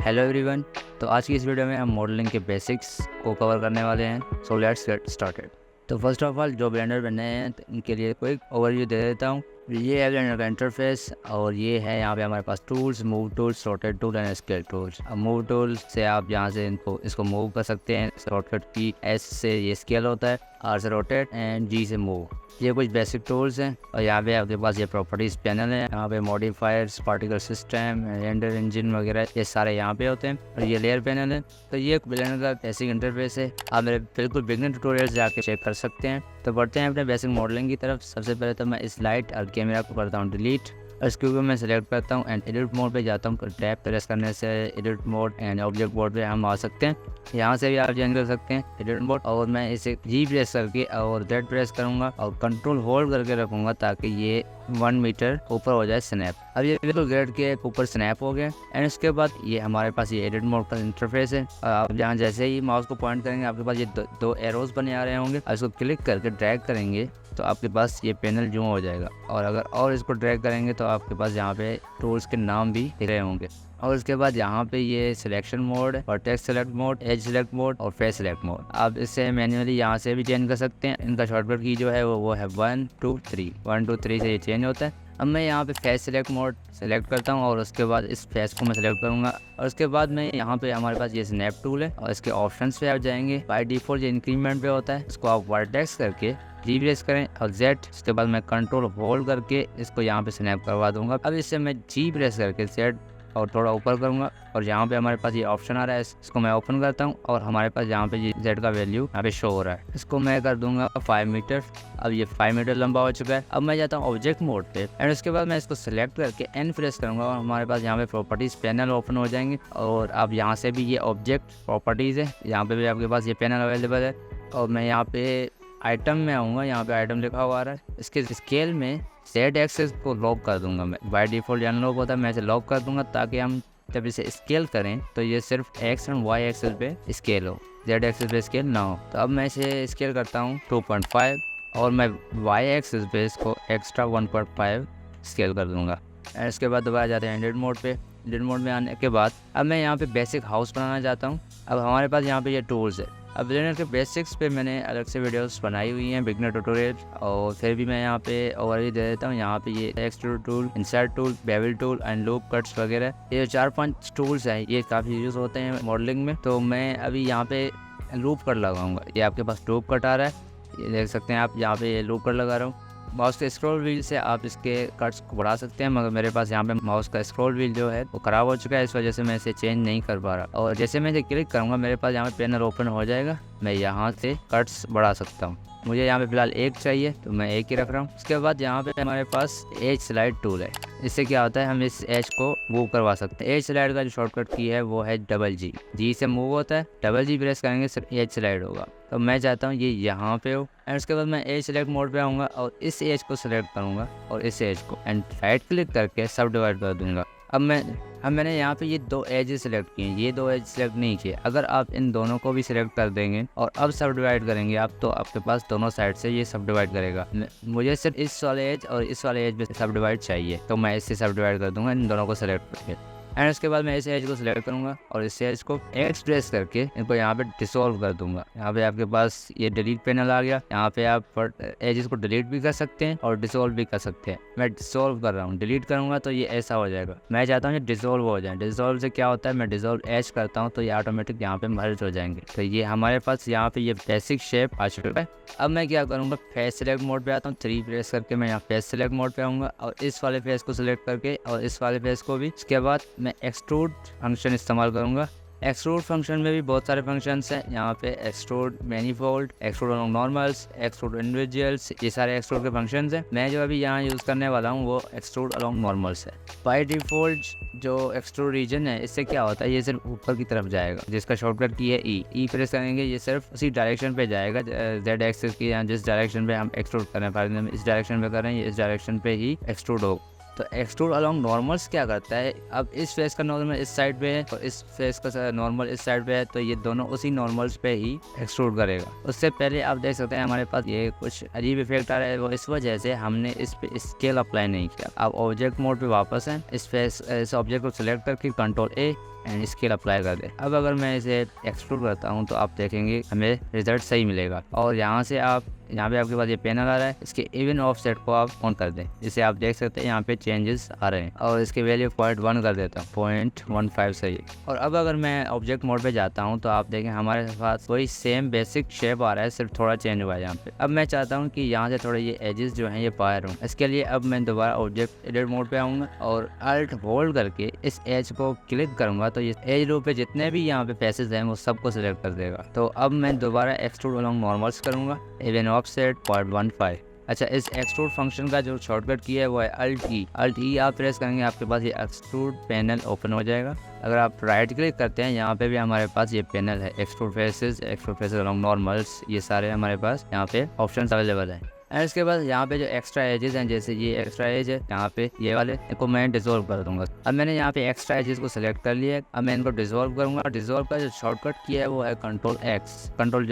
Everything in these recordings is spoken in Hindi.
Hello everyone. तो आज की इस वीडियो में हम मॉडलिंग के बेसिक्स को कवर करने वाले हैं। So let's get started. तो फर्स्ट ऑफ ऑल जो ब्लेंडर बने हैं तो इनके लिए कोई ओवरव्यू दे देता हूँ। ये है ब्लेंडर का इंटरफेस और ये है यहाँ पे हमारे पास tools, move tools, rotate tool and scale tools. अब मूव टूल से आप यहाँ से इसको मूव कर सकते हैं। शॉर्टकट की एस से ये स्केल होता है, आर से रोटेट एंड जी से मूव। ये कुछ बेसिक टूल्स हैं और यहाँ पे आपके पास ये प्रॉपर्टीज़ पैनल है। यहाँ पे modifiers, particle system, render engine वगैरह ये सारे यहाँ पे होते हैं और ये लेयर पैनल है। तो ये ब्लेंडर का बेसिक इंटरफेस है। आप मेरे बिल्कुल बिगिनर ट्यूटोरियल्स जाके चेक कर सकते हैं। तो बढ़ते हैं अपने बेसिक मॉडलिंग की तरफ। सबसे पहले तो मैं इस लाइट और कैमरा को करता हूँ डिलीट और इसके ऊपर मैं सेलेक्ट करता हूँ एंड एडिट मोड पे जाता हूँ। टैप प्रेस करने से edit mode and object mode पे हम आ सकते हैं। यहाँ से भी आप चेंज कर सकते हैं एडिट मोड। और मैं इसे जी प्रेस करके और जेड प्रेस करूँगा और कंट्रोल होल्ड करके रखूँगा ताकि ये 1 मीटर ऊपर हो जाए स्नैप। अब ये बिल्कुल ग्रेड के ऊपर स्नैप हो गया एंड उसके बाद ये हमारे पास ये एडिट मोड का इंटरफेस है। आप यहाँ जैसे ही माउस को पॉइंट करेंगे आपके पास ये दो एरोज बने आ रहे होंगे। इसको क्लिक करके ड्रैग करेंगे तो आपके पास ये पैनल जूम हो जाएगा और अगर और इसको ड्रैग करेंगे तो आपके पास यहाँ पे टूल्स के नाम भी दिख रहे होंगे। और उसके बाद यहाँ पे ये selection mode, vertex select mode, edge select mode और फेस सेलेक्ट मोड। आप इससे मैन्युअली यहाँ से भी चेंज कर सकते हैं। इनका शॉर्टकट की जो है वो है 1 2 3 1 2 3 से ये चेंज होता है। अब मैं यहाँ पे फेस सेलेक्ट मोड सेलेक्ट करता हूँ और उसके बाद इस फेस को मैं सेलेक्ट करूँगा और उसके बाद मैं यहाँ पे हमारे पास ये स्नैप टूल है और इसके ऑप्शंस पे आप जाएंगे। बाय डिफॉल्ट ये इंक्रीमेंट पे होता है, इसको आप वर्टेक्स करके जी प्रेस करें और जेड। उसके बाद मैं कंट्रोल होल्ड करके इसको यहाँ पे स्नैप करवा दूंगा। अब इससे मैं जी प्रेस करके जेड और थोड़ा ऊपर करूँगा और यहाँ पे हमारे पास ये ऑप्शन आ रहा है, इसको मैं ओपन करता हूँ और हमारे पास यहाँ पे ये जेड का वैल्यू यहाँ पे शो हो रहा है। इसको मैं कर दूंगा 5 मीटर। अब ये 5 मीटर लंबा हो चुका है। अब मैं जाता हूँ ऑब्जेक्ट मोड पे एंड उसके बाद मैं इसको सेलेक्ट करके एन प्रेस करूँगा और हमारे पास यहाँ पे प्रॉपर्टीज़ पैनल ओपन हो जाएंगे। और अब यहाँ से भी ये ऑब्जेक्ट प्रॉपर्टीज़ है, यहाँ पे भी आपके पास ये पैनल अवेलेबल है। और मैं यहाँ पे आइटम में आऊँगा, यहाँ पे आइटम लिखा हुआ आ रहा है। इसके स्केल में जेड एक्सेस को लॉक कर दूंगा मैं। बाय डिफॉल्ट अनलॉक होता है, मैं इसे लॉक कर दूंगा ताकि हम जब इसे स्केल करें तो ये सिर्फ एक्स एंड वाई एक्सेस पे स्केल हो, जेड एक्सेस पे स्केल ना हो। तो अब मैं इसे स्केल करता हूँ 2.5 और मैं वाई एक्सेस पे इसको एक्स्ट्रा 1.5 स्केल कर दूंगा। एंड इसके बाद दोबारा जाते हैं एडिट मोड पे। एडिट मोड में आने के बाद अब मैं यहाँ पे बेसिक हाउस बनाना चाहता हूँ। अब हमारे पास यहाँ पे ये टूल्स है। अब ब्लेंडर के बेसिक्स पे मैंने अलग से वीडियोस बनाई हुई हैं, बिगनर ट्यूटोरियल। और फिर भी मैं यहाँ पे ओवरव्यू दे देता हूँ। यहाँ पे ये extrude tool, insert tool, bevel tool and loop cuts वगैरह, ये 4-5 टूल्स हैं, ये काफ़ी यूज़ होते हैं मॉडलिंग में। तो मैं अभी यहाँ पे लूप कट लगाऊंगा। ये आपके पास लूप कट आ रहा है, ये देख सकते हैं आप। यहाँ पे ये लूप कट लगा रहा हूँ। माउस के स्क्रॉल व्हील से आप इसके कट्स को बढ़ा सकते हैं, मगर मेरे पास यहाँ पे माउस का स्क्रॉल व्हील जो है वो ख़राब हो चुका है, इस वजह से मैं इसे चेंज नहीं कर पा रहा। और जैसे मैं इसे क्लिक करूँगा मेरे पास यहाँ पे पैनल ओपन हो जाएगा। मैं यहाँ से कट्स बढ़ा सकता हूँ। मुझे यहाँ पे फिलहाल एक चाहिए तो मैं एक ही रख रहा हूँ। उसके बाद यहाँ पे हमारे पास एज स्लाइड टूल है। इससे क्या होता है, हम इस एज को मूव करवा सकते हैं। एज स्लाइड का जो शॉर्टकट की है वो है डबल जी। जी से मूव होता है, डबल जी प्रेस करेंगे सिर्फ एज स्लाइड होगा। तो मैं चाहता हूँ ये यहाँ पे हो एंड उसके बाद मैं एज सेलेक्ट मोड पे आऊँगा और इस एज को सेलेक्ट करूँगा और इस एज को एंड राइट क्लिक करके सब डिवाइड कर दूँगा। अब मैंने यहाँ पे ये 2 एज सेलेक्ट किए, ये 2 एज सेलेक्ट नहीं किए। अगर आप इन दोनों को भी सिलेक्ट कर देंगे और अब सब डिवाइड करेंगे आप, तो आपके पास दोनों साइड से ये सब डिवाइड करेगा। मुझे सिर्फ इस वाले एज और इस वाले एज पे सब डिवाइड चाहिए, तो मैं इससे सब डिवाइड कर दूंगा इन दोनों को सेलेक्ट करके। एंड उसके बाद मैं इस एज को सिलेक्ट करूंगा और इस एज को एक्स प्रेस करके इनको यहाँ पे डिसॉल्व कर दूंगा। यहाँ पे आपके पास ये डिलीट पैनल आ गया। यहाँ पे आप एजेस को डिलीट भी कर सकते हैं और डिसॉल्व भी कर सकते हैं। मैं डिसॉल्व कर रहा हूँ, डिलीट करूँगा तो ये ऐसा हो जाएगा। मैं चाहता हूँ ये डिसॉल्व हो जाए। डिसॉल्व से क्या होता है, मैं डिसॉल्व एज करता हूँ तो ये ऑटोमेटिक यहाँ पे मर्ज हो जाएंगे। तो ये हमारे पास यहाँ पे ये बेसिक शेप आ चुका है। अब मैं क्या करूँगा, फेस सेलेक्ट मोड पे आता हूँ। 3 प्रेस करके मैं यहाँ फेस सेलेक्ट मोड पे आऊँगा और इस वाले फेस को सिलेक्ट करके और इस वाले फेस को भी। इसके बाद मैं एक्सट्रूड फंक्शन इस्तेमाल करूँगा। एक्सट्रूड फंक्शन में भी बहुत सारे फंक्शंस हैं। यहाँ पे extrude manifold, extrude along normals, extrude individuals, ये सारे एक्सट्रूड के फंक्शंस हैं। मैं जो अभी यहाँ यूज़ करने वाला हूँ वो एक्सट्रूड अलोंग नॉर्मल्स है। बाय डिफॉल्ट जो एक्सट्रूड रीजन है, इससे क्या होता है, ये सिर्फ ऊपर की तरफ जाएगा, जिसका शॉर्टकट की है ई प्रेस करेंगे ये सिर्फ उसी डायरेक्शन पे जाएगा, जेड एक्सिस की, जिस डायरेक्शन पे हम एक्सट्रूड कर रहे हैं। फॉर एग्जाम्पल इस डायरेक्शन पे कर रहे हैं, इस डायरेक्शन पे ही एक्सट्रूड हो। तो एक्सट्रूड अलोंग नॉर्मल्स क्या करता है, अब इस फेस का नॉर्मल इस साइड पे है और इस फेस का नॉर्मल इस साइड पे है, तो ये दोनों उसी नॉर्मल्स पे ही एक्सट्रूड करेगा। उससे पहले आप देख सकते हैं हमारे पास ये कुछ अजीब इफेक्ट आ रहा है, वो इस वजह से हमने इस पे स्केल अप्लाई नहीं किया। अब ऑब्जेक्ट मोड पे वापस हैं, इस ऑब्जेक्ट को सिलेक्ट करके control A and scale apply कर दें। अब अगर मैं इसे एक्सट्रूड करता हूँ तो आप देखेंगे हमें रिजल्ट सही मिलेगा। और यहाँ से आप यहाँ पे आपके पास ये पैनल आ रहा है, इसके इवन ऑफसेट को आप ऑन कर दें, जिसे आप देख सकते हैं यहाँ पे चेंजेस आ रहे हैं। और इसके वैल्यू 0.1 कर देता हूँ, 0.15 सही। और अब अगर मैं ऑब्जेक्ट मोड पे जाता हूँ तो आप देखें हमारे पास वही सेम बेसिक शेप आ रहा है, सिर्फ थोड़ा चेंज हुआ है यहाँ पे। अब मैं चाहता हूँ कि यहाँ से थोड़े ये एजेस जो हैं ये बाहर हों। इसके लिए अब मैं दोबारा ऑब्जेक्ट एडिट मोड पे आऊँगा और अल्ट होल्ड करके इस एज को क्लिक करूँगा तो ये एज रो पे जितने भी यहाँ पे फेसेस हैं वो सबको सिलेक्ट कर देगा। तो अब मैं दोबारा एक्सट्रूड अलोंग नॉर्मल्स करूँगा, इवन ऑफसेट 0.15। अच्छा, इस एक्सट्रूड फंक्शन का जो शॉर्टकट की है वो है अल्ट ई आप प्रेस करेंगे, आपके पास ये एक्सट्रूड पैनल ओपन हो जाएगा। अगर आप राइट क्लिक करते हैं यहाँ पे भी हमारे पास ये पैनल है, एक्सट्रूड फेसेस अलोंग नॉर्मल्स, ये सारे हमारे पास यहाँ पे ऑप्शंस अवेलेबल हैं। एंड इसके बाद यहाँ पे जो एक्स्ट्रा एजेस हैं, जैसे ये एक्स्ट्रा एज है यहाँ पे ये वाले, इनको मैं डिसॉल्व कर दूंगा। अब मैंने यहाँ पे एक्स्ट्रा एजेस को सिलेक्ट कर लिया है, अब मैं इनको डिसॉल्व करूंगा। डिसॉल्व का जो शॉर्टकट किया है वो है कंट्रोल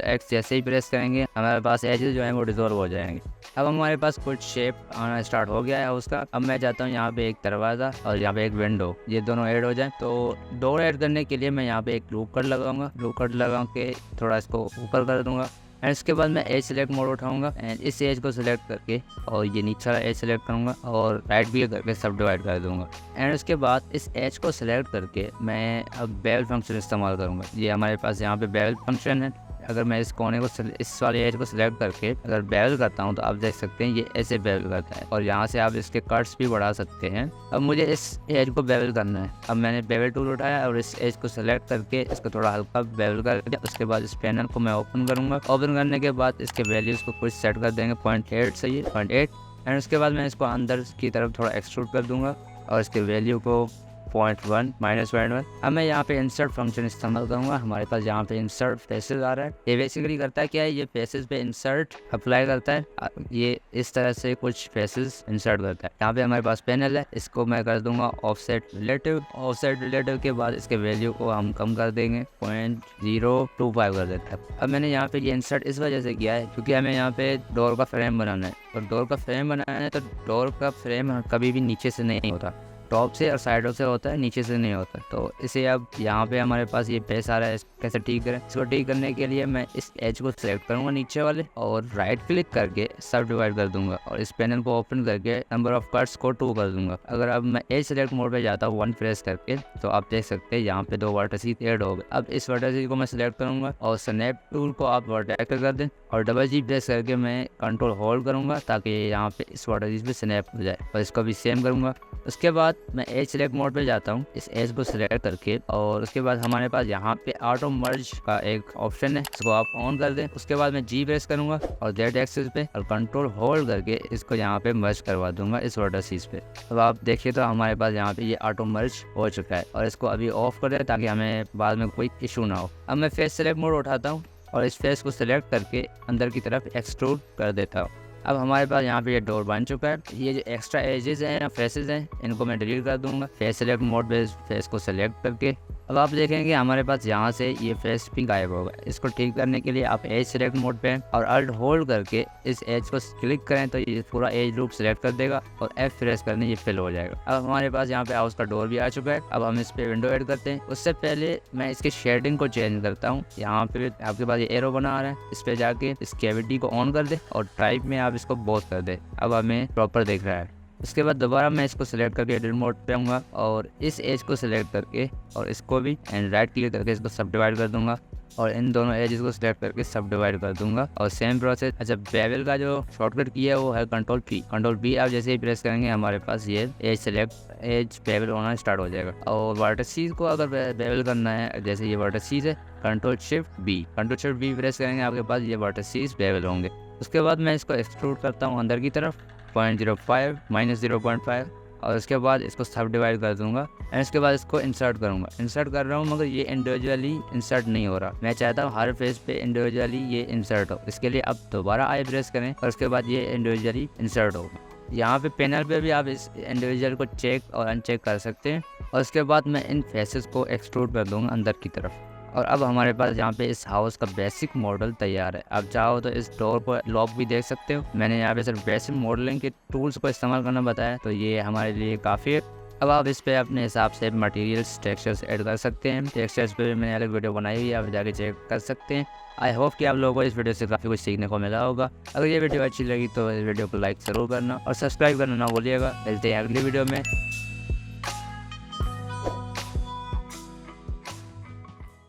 एक्स जैसे ही प्रेस करेंगे हमारे पास एजेस जो है वो डिसॉल्व हो जाएंगे। अब हमारे पास कुछ शेप आना स्टार्ट हो गया है उसका। अब मैं चाहता हूँ यहाँ पे एक दरवाज़ा और यहाँ पे एक विंडो, ये दोनों ऐड हो जाए। तो डोर ऐड करने के लिए मैं यहाँ पे एक लूप कट लगाऊंगा, लूप कट लगा के थोड़ा इसको ऊपर कर दूंगा। एंड इसके बाद मैं एज सेलेक्ट मोड उठाऊंगा एंड इस एज को सिलेक्ट करके और ये नीचे वाला एज सेलेक्ट करूंगा और राइट क्लिक करके सब डिवाइड कर दूंगा। एंड उसके बाद इस एज को सिलेक्ट करके मैं अब बेवल फंक्शन इस्तेमाल करूंगा। ये हमारे पास यहाँ पे बेवल फंक्शन है। अगर मैं इस कोने को इस वाले एज को सिलेक्ट करके अगर बेवल करता हूँ तो आप देख सकते हैं ये ऐसे बेवल करता है और यहाँ से आप इसके कट्स भी बढ़ा सकते हैं। अब मुझे इस एज को बेवल करना है। अब मैंने बेवल टूल उठाया और इस एज को सिलेक्ट करके इसको थोड़ा हल्का बेवल कर दिया। उसके बाद इस पैनल को मैं ओपन करूँगा। ओपन करने के बाद इसके वैल्यूज़ को कुछ सेट कर देंगे, 0.8 सही है, 0.8। एंड उसके बाद मैं इसको अंदर की तरफ थोड़ा एक्सट्रूड कर दूँगा और इसके वैल्यू को 0.1 -0.1। अब मैं यहाँ पे इंसर्ट फंक्शन इस्तेमाल करूँगा। हमारे पास यहाँ पे इंसर्ट फेसेस आ रहा है। ये बेसिकली करता है क्या है, ये फेसेस पे इंसर्ट अप्लाई करता है। ये इस तरह से कुछ फेसेस इंसर्ट करता है। यहाँ पे हमारे पास पैनल है, इसको मैं कर दूंगा ऑफसेट रिलेटिव। ऑफसेट रिलेटिव के बाद इसके वैल्यू को हम कम कर देंगे, 0.025 कर देते हैं। अब मैंने यहाँ पे ये इंसर्ट इस वजह से किया है क्योंकि हमें यहाँ पे डोर का फ्रेम बनाना है। और डोर का फ्रेम बनाना है तो डोर का फ्रेम कभी भी नीचे से नहीं होता, टॉप से और साइडों से होता है, नीचे से नहीं होता। तो इसे अब यहाँ पे हमारे पास ये फेस आ रहा है, कैसे ठीक करें। इसको ठीक करने के लिए मैं इस एज को सिलेक्ट करूँगा नीचे वाले और राइट क्लिक करके सब डिवाइड कर दूंगा और इस पैनल को ओपन करके नंबर ऑफ कट्स को 2 कर दूंगा। अगर अब मैं एज सेलेक्ट मोड पे जाता हूँ 1 प्रेस करके तो आप देख सकते हैं यहाँ पे 2 वर्टिसेस ऐड हो गए। अब इस वर्टिस को मैं सिलेक्ट करूँगा और स्नैप टूल को आप वर्टेक्स कर दें और डबल जी प्रेस करके मैं कंट्रोल होल्ड करूँगा ताकि यहाँ पे इस वर्टिस पे स्नैप हो जाए और इसको भी सेम करूँगा। उसके बाद मैं एज सेलेक्ट मोड पे जाता हूँ, इस एज को सिलेक्ट करके और उसके बाद हमारे पास यहाँ पे ऑटो मर्ज का एक ऑप्शन है, इसको आप ऑन कर दें। उसके बाद मैं जी प्रेस करूँगा और जेड एक्सिस पे और कंट्रोल होल्ड करके इसको यहाँ पे मर्ज करवा दूंगा इस वर्टिसेस पे। अब आप देखिए तो हमारे पास यहाँ पे ये ऑटो मर्ज हो चुका है और इसको अभी ऑफ कर दें ताकि हमें बाद में कोई इशू ना हो। अब मैं फेस सेलेक्ट मोड उठाता हूँ और इस फेस को सिलेक्ट करके अंदर की तरफ एक्सट्रूड कर देता हूँ। अब हमारे पास यहाँ पे ये डोर बन चुका है। ये जो एक्स्ट्रा एजेस हैं या फेसेस हैं इनको मैं डिलीट कर दूंगा फेस सेलेक्ट मोड पे फेस को सिलेक्ट करके। अब आप देखेंगे हमारे पास यहाँ से ये फेस भी गायब होगा। इसको ठीक करने के लिए आप एज सेलेक्ट मोड पे और अल्ट होल्ड करके इस एज को क्लिक करें तो ये पूरा एज लूप सिलेक्ट कर देगा और F प्रेस करने ये फिल हो जाएगा। अब हमारे पास यहाँ पे हाउस का डोर भी आ चुका है। अब हम इस पे विंडो ऐड करते हैं। उससे पहले मैं इसकी शेडिंग को चेंज करता हूँ। यहाँ पे आपके पास ये एरो बना आ रहा है, इस पे जाके इस कैविटी को ऑन कर दे और टाइप में आप इसको बोथ कर दे। अब हमें प्रॉपर दिख रहा है। उसके बाद दोबारा मैं इसको सिलेक्ट करके एडिट मोड पे आऊँगा और इस एज को सिलेक्ट करके और इसको भी एंड राइट क्लिक करके इसको सब डिवाइड कर दूंगा और इन दोनों एजेस को सिलेक्ट करके सब डिवाइड कर दूंगा और सेम प्रोसेस। अच्छा, बेवल का जो शॉर्टकट किया है वो है कंट्रोल पी आप जैसे ही प्रेस करेंगे हमारे पास ये एज बेवल होना स्टार्ट हो जाएगा। और वर्टिसेस को अगर बेवल करना है, जैसे ये वर्टिसेस है, कंट्रोल शिफ्ट बी प्रेस करेंगे आपके पास ये वर्टिसेस बेवल होंगे। उसके बाद मैं इसको एक्सट्रूड करता हूँ अंदर की तरफ 0.05 -0.5 और उसके बाद इसको सब डिवाइड कर दूंगा एंड इसके बाद इसको इंसर्ट करूंगा। इंसर्ट कर रहा हूँ मगर ये इंडिविजुअली इंसर्ट नहीं हो रहा। मैं चाहता हूँ हर फेस पे इंडिविजुअली ये इंसर्ट हो। इसके लिए अब दोबारा आई प्रेस करें और उसके बाद ये इंडिविजुअली इंसर्ट हो। यहाँ पे पैनल पे भी आप इस इंडिविजुअल को चेक और अनचेक कर सकते हैं और उसके बाद मैं इन फेसेस को एक्सट्रूड कर दूंगा अंदर की तरफ। और अब हमारे पास यहाँ पे इस हाउस का बेसिक मॉडल तैयार है। आप चाहो तो इस डोर पर लॉक भी देख सकते हो। मैंने यहाँ पे सिर्फ बेसिक मॉडलिंग के टूल्स को इस्तेमाल करना बताया तो ये हमारे लिए काफ़ी है। अब आप इस पे अपने हिसाब से मटेरियल्स टेक्सचर्स ऐड कर सकते हैं। टेक्सचर्स पे भी मैंने अलग वीडियो बनाई हुई है, आप जाके चेक कर सकते हैं। आई होप कि आप लोगों को इस वीडियो से काफ़ी कुछ सीखने को मिला होगा। अगर ये वीडियो अच्छी लगी तो इस वीडियो को लाइक ज़रूर करना और सब्सक्राइब करना ना भूलिएगा। मिलते हैं अगली वीडियो में।